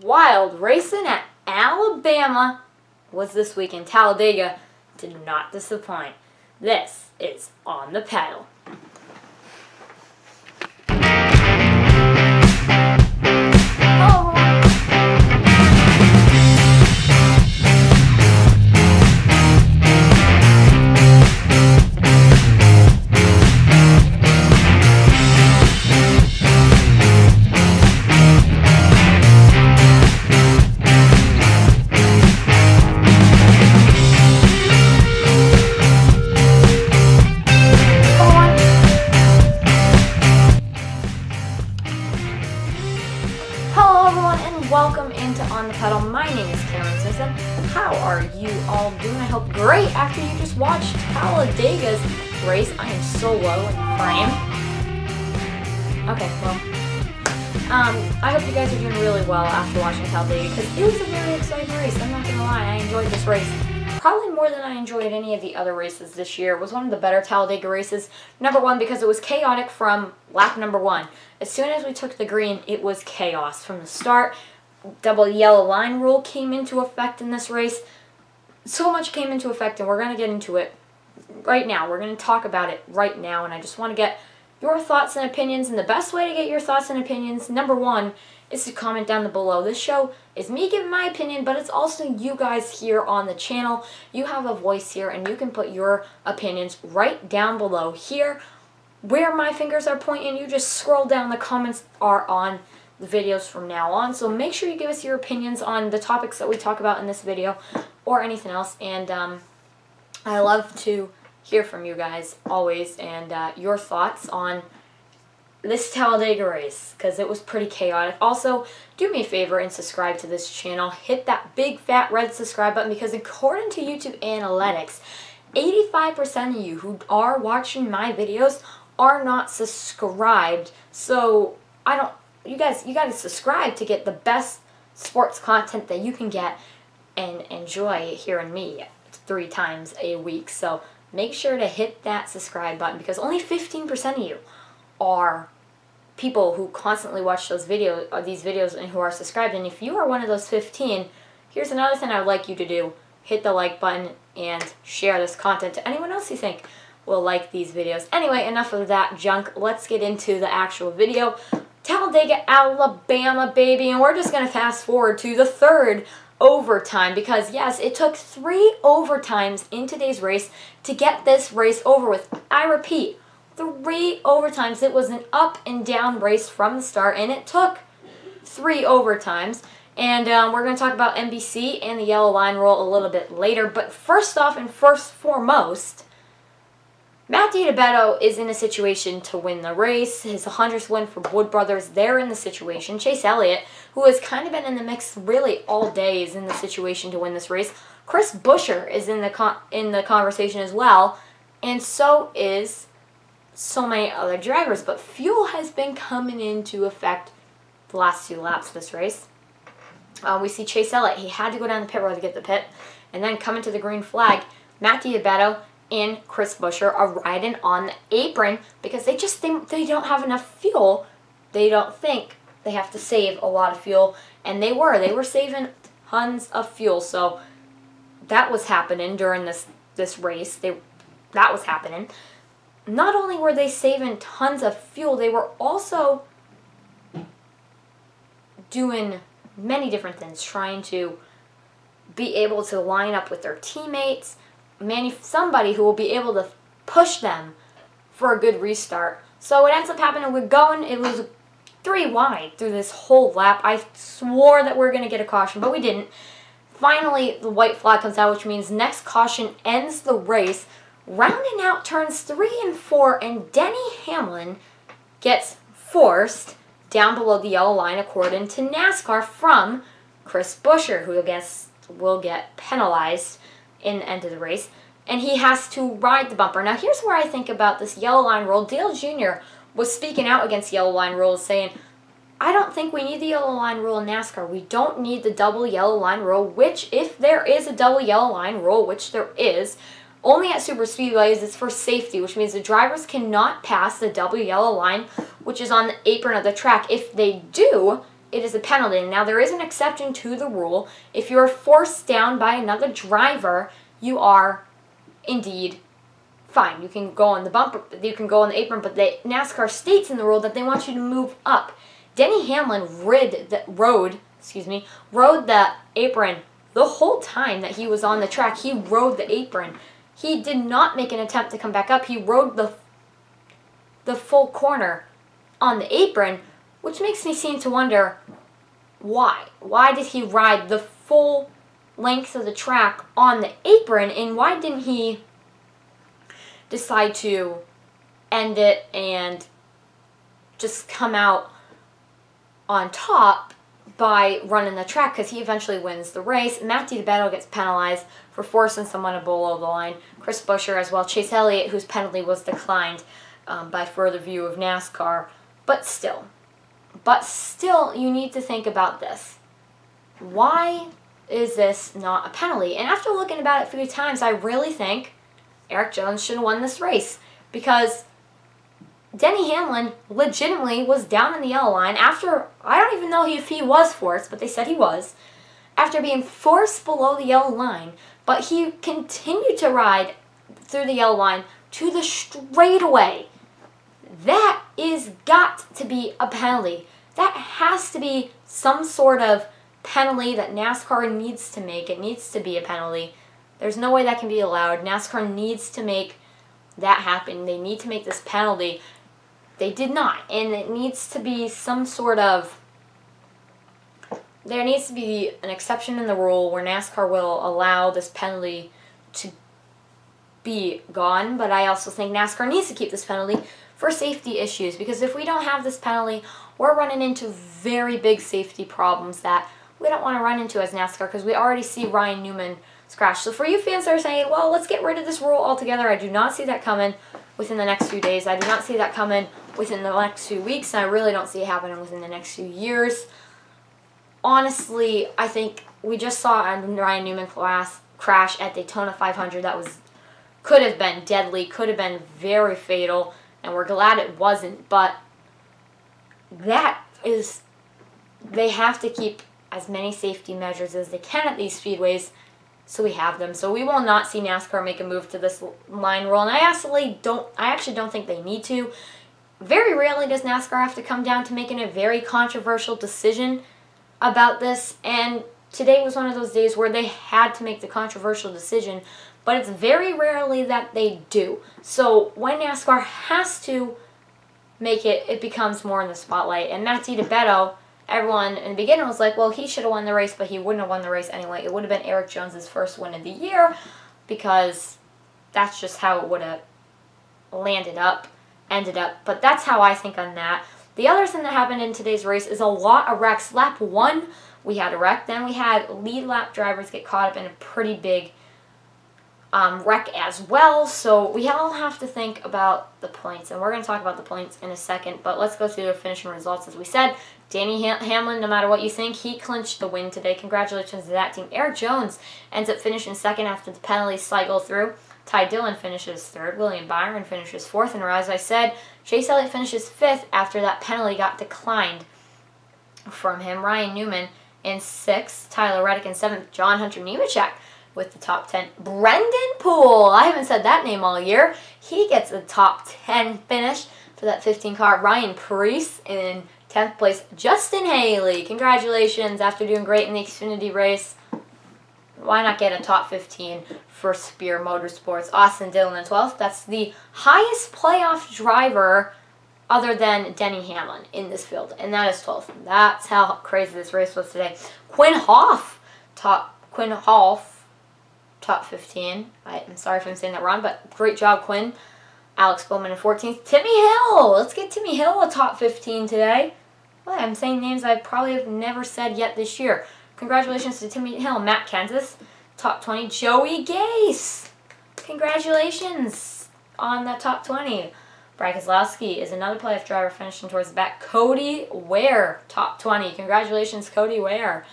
wild racing at Alabama was this week, in Talladega did not disappoint. This is On the Pedal. Welcome into On the Pedal. My name is Cameron Simpson. How are you all doing? I hope great after you just watched Talladega's race. I am so low in frame. Okay, well, I hope you guys are doing really well after watching Talladega, because it was a very exciting race. I'm not gonna lie, I enjoyed this race probably more than I enjoyed any of the other races this year. It was one of the better Talladega races. Number one, because it was chaotic from lap number one. As soon as we took the green, it was chaos from the start. Double yellow line rule came into effect in this race. So much came into effect, and we're going to get into it right now. We're going to talk about it right now, and I just want to get your thoughts and opinions. And the best way to get your thoughts and opinions, number one, is to comment down below. This show is me giving my opinion, but it's also you guys here on the channel. You have a voice here, and you can put your opinions right down below here. Where my fingers are pointing, you just scroll down. The comments are on the videos from now on, so make sure you give us your opinions on the topics that we talk about in this video or anything else. And I love to hear from you guys always, and your thoughts on this Talladega race, because it was pretty chaotic. Also, do me a favor and subscribe to this channel. Hit that big fat red subscribe button, because according to YouTube analytics, 85% of you who are watching my videos are not subscribed. So you gotta subscribe to get the best sports content that you can get and enjoy hearing me 3 times a week. So make sure to hit that subscribe button, because only 15% of you are people who constantly watch these videos and who are subscribed. And if you are one of those 15, here's another thing I would like you to do. Hit the like button and share this content to anyone else you think will like these videos. Anyway, enough of that junk. Let's get into the actual video. Talladega, Alabama, baby, and we're just going to fast forward to the third overtime, because yes, it took 3 overtimes in today's race to get this race over with. I repeat, 3 overtimes. It was an up and down race from the start, and it took 3 overtimes. And we're going to talk about NBC and the yellow line rule a little bit later. But first off and foremost, Matt DiBetto is in a situation to win the race. His 100th win for Wood Brothers, they're in the situation. Chase Elliott, who has kind of been in the mix really all day, is in the situation to win this race. Chris Buescher is in the conversation as well, and so is so many other drivers. But fuel has been coming into effect the last 2 laps of this race. We see Chase Elliott. He had to go down the pit road to get the pit, and then coming to the green flag, Matt DiBetto and Chris Buescher are riding on the apron, because they just think they don't have enough fuel. They don't think they have to save a lot of fuel, and they were saving tons of fuel. So that was happening during this race. That was happening. Not only were they saving tons of fuel, they were also doing many different things, trying to be able to line up with their teammates, somebody who will be able to push them for a good restart. So what ends up happening, it was 3 wide through this whole lap. I swore that we were going to get a caution, but we didn't. Finally, the white flag comes out, which means next caution ends the race. Rounding out turns 3 and 4, and Denny Hamlin gets forced down below the yellow line, according to NASCAR, from Chris Buescher, who I guess will get penalized in the end of the race, and he has to ride the bumper. Now, here's where I think about this yellow line rule. Dale Jr. was speaking out against yellow line rules, saying, I don't think we need the yellow line rule in NASCAR. We don't need the double yellow line rule, which, if there is a double yellow line rule, which there is, only at super speedways, it's for safety, which means the drivers cannot pass the double yellow line, which is on the apron of the track. If they do, it is a penalty. Now, there is an exception to the rule. If you're forced down by another driver, you are indeed fine. You can go on the bumper, you can go on the apron, but NASCAR states in the rule that they want you to move up. Denny Hamlin rode the apron the whole time that he was on the track. He rode the apron. He did not make an attempt to come back up. He rode the full corner on the apron, which makes me seem to wonder why. Why did he ride the full length of the track on the apron, and why didn't he decide to end it and just come out on top by running the track? Because he eventually wins the race. Matt DiBenedetto gets penalized for forcing someone below the line. Chris Buescher as well. Chase Elliott, whose penalty was declined by further view of NASCAR. But still, you need to think about this. Why is this not a penalty? And after looking about it a few times, I really think Erik Jones should have won this race, because Denny Hamlin legitimately was down in the yellow line after, I don't even know if he was forced, but they said he was, after being forced below the yellow line, but he continued to ride through the yellow line to the straightaway. That is got to be a penalty. That has to be some sort of penalty that NASCAR needs to make. It needs to be a penalty. There's no way that can be allowed. NASCAR needs to make that happen. They need to make this penalty. They did not. And it needs to be some sort of... There needs to be an exception in the rule where NASCAR will allow this penalty to be gone. But I also think NASCAR needs to keep this penalty for safety issues. Because if we don't have this penalty, we're running into very big safety problems that we don't want to run into as NASCAR, because we already see Ryan Newman crash. So for you fans that are saying, well, let's get rid of this rule altogether, I do not see that coming within the next few days. I do not see that coming within the next few weeks, and I really don't see it happening within the next few years. Honestly, I think we just saw a Ryan Newman crash at Daytona 500 that could have been deadly, could have been very fatal, and we're glad it wasn't, but they have to keep as many safety measures as they can at these speedways, so we have them. So we will not see NASCAR make a move to this line rule, and I actually don't think they need to. Very rarely does NASCAR have to come down to making a very controversial decision about this, and today was one of those days where they had to make the controversial decision, but it's very rarely that they do. So when NASCAR has to make it, it becomes more in the spotlight. And Matt DiBenedetto, everyone in the beginning was like, well, he should have won the race, but he wouldn't have won the race anyway. It would have been Erik Jones' first win of the year, because that's just how it would have ended up. But that's how I think on that. The other thing that happened in today's race is a lot of wrecks. Lap 1, we had a wreck. Then we had lead lap drivers get caught up in a pretty big wreck as well. So we all have to think about the points, and we're going to talk about the points in a second, but let's go through the finishing results. As we said, Denny Hamlin, no matter what you think, he clinched the win today. Congratulations to that team. Erik Jones ends up finishing second after the penalties cycle through. Ty Dillon finishes third. William Byron finishes fourth. And as I said, Chase Elliott finishes fifth after that penalty got declined from him. Ryan Newman in sixth. Tyler Reddick in seventh. John Hunter Nemechek with the top 10. Brendan Poole, I haven't said that name all year. He gets a top 10 finish for that 15 car. Ryan Preece in 10th place. Justin Haley, congratulations after doing great in the Xfinity race. Why not get a top 15 for Spear Motorsports? Austin Dillon in 12th. That's the highest playoff driver other than Denny Hamlin in this field, and that is 12th. That's how crazy this race was today. Quinn Hoff, top 15. I'm sorry if I'm saying that wrong, but great job, Quinn. Alex Bowman in 14th. Timmy Hill. Let's get Timmy Hill a top 15 today. Well, I'm saying names I probably have never said yet this year. Congratulations to Timmy Hill. Matt Kenseth, top 20. Joey Gase. Congratulations on that top 20. Brad Keselowski is another playoff driver finishing towards the back. Cody Ware, top 20. Congratulations, Cody Ware,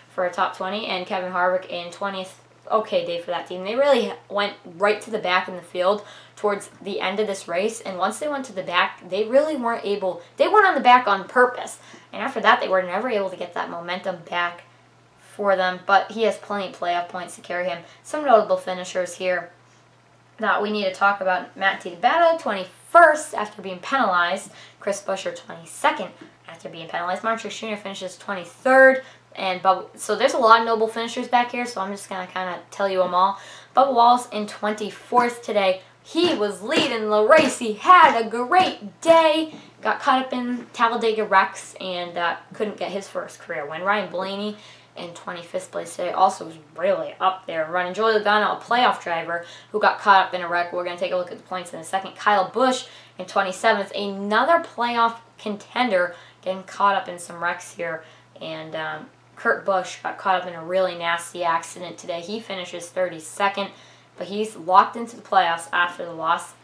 for a top 20. And Kevin Harvick in 20th okay day for that team. They really went right to the back in the field towards the end of this race, and once they went to the back, they really weren't able, they went on the back on purpose, and after that they were never able to get that momentum back for them, but he has plenty of playoff points to carry him. Some notable finishers here that we need to talk about: Matt DiBattista, 21st after being penalized. Chris Buescher, 22nd after being penalized. Martin Truex Jr. finishes 23rd. So there's a lot of noble finishers back here, so I'm just going to kind of tell you them all. Bubba Wallace in 24th today. He was leading the race. He had a great day. Got caught up in Talladega wrecks and couldn't get his first career win. Ryan Blaney in 25th place today also was really up there running. Joey Logano, a playoff driver who got caught up in a wreck. We're going to take a look at the points in a second. Kyle Busch in 27th, another playoff contender getting caught up in some wrecks here. And Kurt Busch got caught up in a really nasty accident today. He finishes 32nd, but he's locked into the playoffs after the Las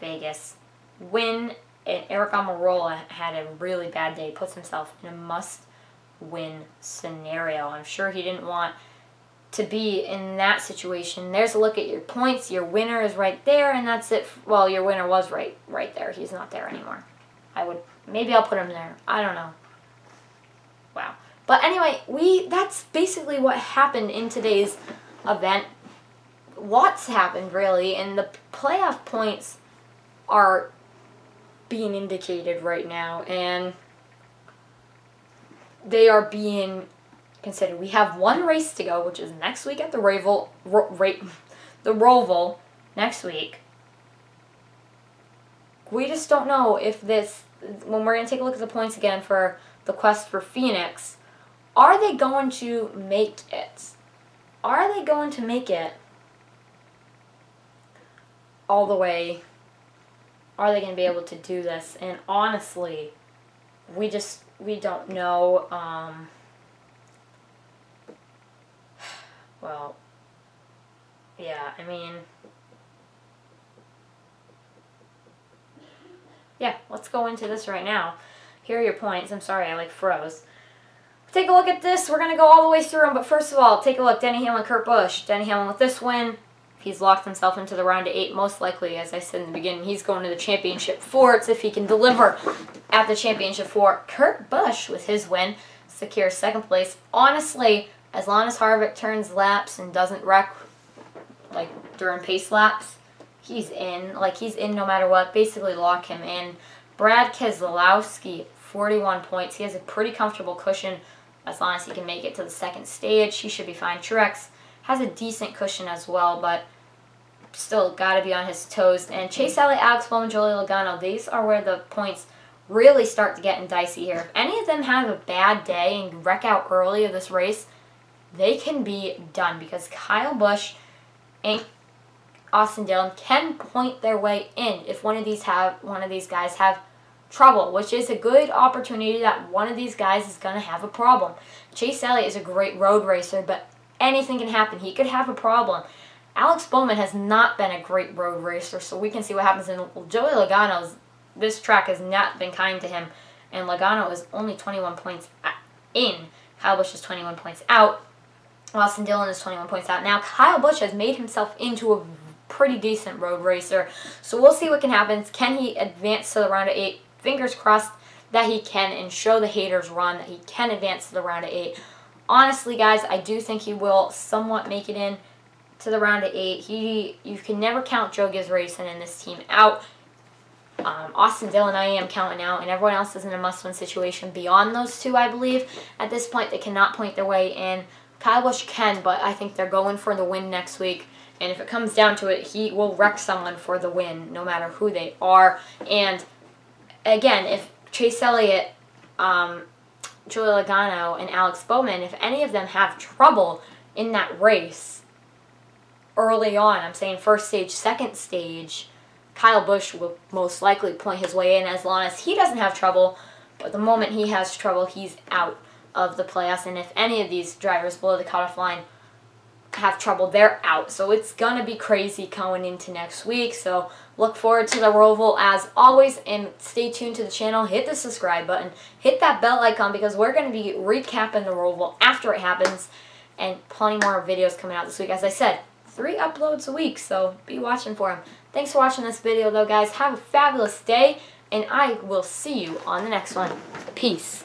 Vegas win. And Eric Almirola had a really bad day. Puts himself in a must-win scenario. I'm sure he didn't want to be in that situation. There's a look at your points. Your winner is right there, and that's it. Well, your winner was right there. He's not there anymore. Maybe I'll put him there. I don't know. Wow. But anyway, that's basically what happened in today's event. Lots happened, really, and the playoff points are being indicated right now, and they are being considered. We have one race to go, which is next week at the Roval next week. We just don't know if this, when we're going to take a look at the points again for the quest for Phoenix, are they going to make it? Are they going to make it all the way? Are they going to be able to do this? And honestly, we don't know. Well, yeah, I mean, yeah, let's go into this right now. Here are your points. I'm sorry, I froze. Take a look at this. We're going to go all the way through them, but first of all, take a look. Denny Hamlin, Kurt Busch. Denny Hamlin with this win. He's locked himself into the round of 8. Most likely, as I said in the beginning, he's going to the championship 4. It's if he can deliver at the championship 4. Kurt Busch, with his win, secures 2nd place. Honestly, as long as Harvick turns laps and doesn't wreck during pace laps, he's in. He's in no matter what. Basically, lock him in. Brad Keselowski, 41 points. He has a pretty comfortable cushion as long as he can make it to the 2nd stage. He should be fine. Truex has a decent cushion as well, but still got to be on his toes. And Chase Elliott, Alex Bowman, Joey Logano, these are where the points really start to get dicey here. If any of them have a bad day and wreck out early of this race, they can be done because Kyle Busch and Austin Dillon can point their way in if one of these guys have trouble, which is a good opportunity that one of these guys is going to have a problem. Chase Elliott is a great road racer, but anything can happen. He could have a problem. Alex Bowman has not been a great road racer, so we can see what happens. And Joey Logano's, this track has not been kind to him, and Logano is only 21 points in. Kyle Busch is 21 points out. Austin Dillon is 21 points out. Now, Kyle Busch has made himself into a pretty decent road racer, so we'll see what can happen. Can he advance to the round of 8? Fingers crossed that he can, and show the haters Ron that he can advance to the round of 8. Honestly, guys, I do think he will somewhat make it in to the round of 8. You can never count Joe Gibbs Racing and this team out. Austin Dillon I am counting out, and everyone else is in a must-win situation beyond those two, I believe. At this point, they cannot point their way in. Kyle Busch can, but I think they're going for the win next week. And if it comes down to it, he will wreck someone for the win, no matter who they are. And again, if Chase Elliott, Joey Logano, and Alex Bowman, if any of them have trouble in that race early on, I'm saying 1st stage, 2nd stage, Kyle Busch will most likely point his way in as long as he doesn't have trouble. But the moment he has trouble, he's out of the playoffs. And if any of these drivers below the cutoff line have trouble, they're out. So it's going to be crazy going into next week. So look forward to the Roval as always, and stay tuned to the channel. Hit the subscribe button. Hit that bell icon because we're going to be recapping the Roval after it happens. and plenty more videos coming out this week. As I said, 3 uploads a week, so be watching for them. Thanks for watching this video, though, guys. Have a fabulous day, and I will see you on the next one. Peace.